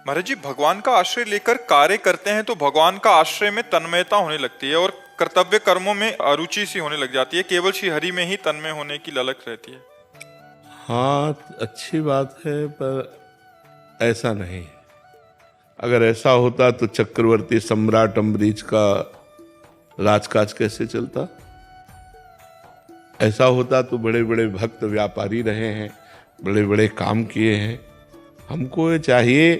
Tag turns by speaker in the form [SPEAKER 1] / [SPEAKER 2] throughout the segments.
[SPEAKER 1] महाराज जी, भगवान का आश्रय लेकर कार्य करते हैं तो भगवान का आश्रय में तन्मयता होने लगती है और कर्तव्य कर्मों में अरुचि सी होने लग जाती है। केवल श्री हरि में ही तन्मय होने की ललक रहती है।
[SPEAKER 2] हाँ, अच्छी बात है, पर ऐसा नहीं। अगर ऐसा होता तो चक्रवर्ती सम्राट अम्बरीश का राजकाज कैसे चलता? ऐसा होता तो बड़े बड़े भक्त व्यापारी रहे हैं, बड़े बड़े काम किए हैं। हमको ये चाहिए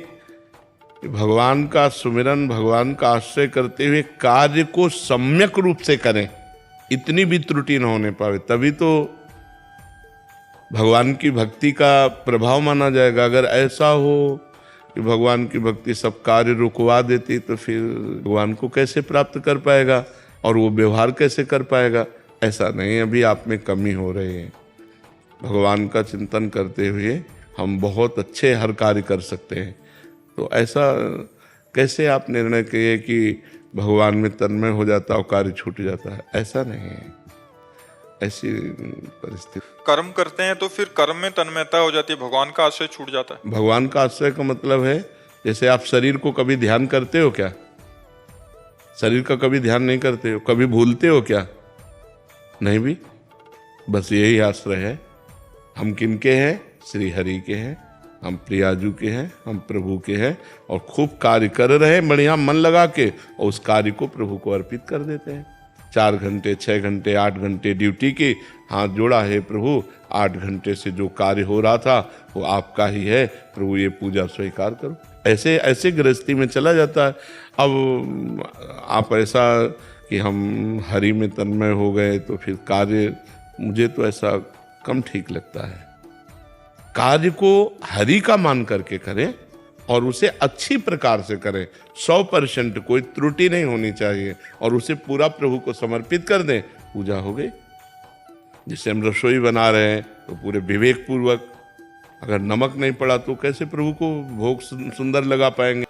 [SPEAKER 2] कि भगवान का सुमिरन, भगवान का आश्रय करते हुए कार्य को सम्यक रूप से करें, इतनी भी त्रुटि न होने पावे, तभी तो भगवान की भक्ति का प्रभाव माना जाएगा। अगर ऐसा हो कि भगवान की भक्ति सब कार्य रुकवा देती तो फिर भगवान को कैसे प्राप्त कर पाएगा और वो व्यवहार कैसे कर पाएगा? ऐसा नहीं, अभी आप में कमी हो रही है। भगवान का चिंतन करते हुए हम बहुत अच्छे हर कार्य कर सकते हैं। तो ऐसा कैसे आप निर्णय किए कि भगवान में तन्मय हो जाता और कार्य छूट जाता है? ऐसा नहीं है, ऐसी परिस्थिति।
[SPEAKER 1] कर्म करते हैं तो फिर कर्म में तन्मयता हो जाती है, भगवान का आश्रय छूट जाता है।
[SPEAKER 2] भगवान का आश्रय का मतलब है, जैसे आप शरीर को कभी ध्यान करते हो क्या? शरीर का कभी ध्यान नहीं करते हो? कभी भूलते हो क्या? नहीं भी। बस यही आश्रय है। हम किनके हैं? श्री हरि के हैं, हम प्रियाजू के हैं, हम प्रभु के हैं, और खूब कार्य कर रहे हैं बढ़िया मन लगा के, और उस कार्य को प्रभु को अर्पित कर देते हैं। 4 घंटे, 6 घंटे, 8 घंटे ड्यूटी की, हाथ जोड़ा है प्रभु, 8 घंटे से जो कार्य हो रहा था वो आपका ही है प्रभु, ये पूजा स्वीकार करो। ऐसे ऐसे गृहस्थी में चला जाता है। अब आप ऐसा कि हम हरि में तन्मय हो गए तो फिर कार्य, मुझे तो ऐसा कम ठीक लगता है। कार्य को हरि का मान करके करें और उसे अच्छी प्रकार से करें, 100%, कोई त्रुटि नहीं होनी चाहिए, और उसे पूरा प्रभु को समर्पित कर दें, पूजा हो गई। जैसे हम रसोई बना रहे हैं तो पूरे विवेक पूर्वक, अगर नमक नहीं पड़ा तो कैसे प्रभु को भोग सुंदर लगा पाएंगे?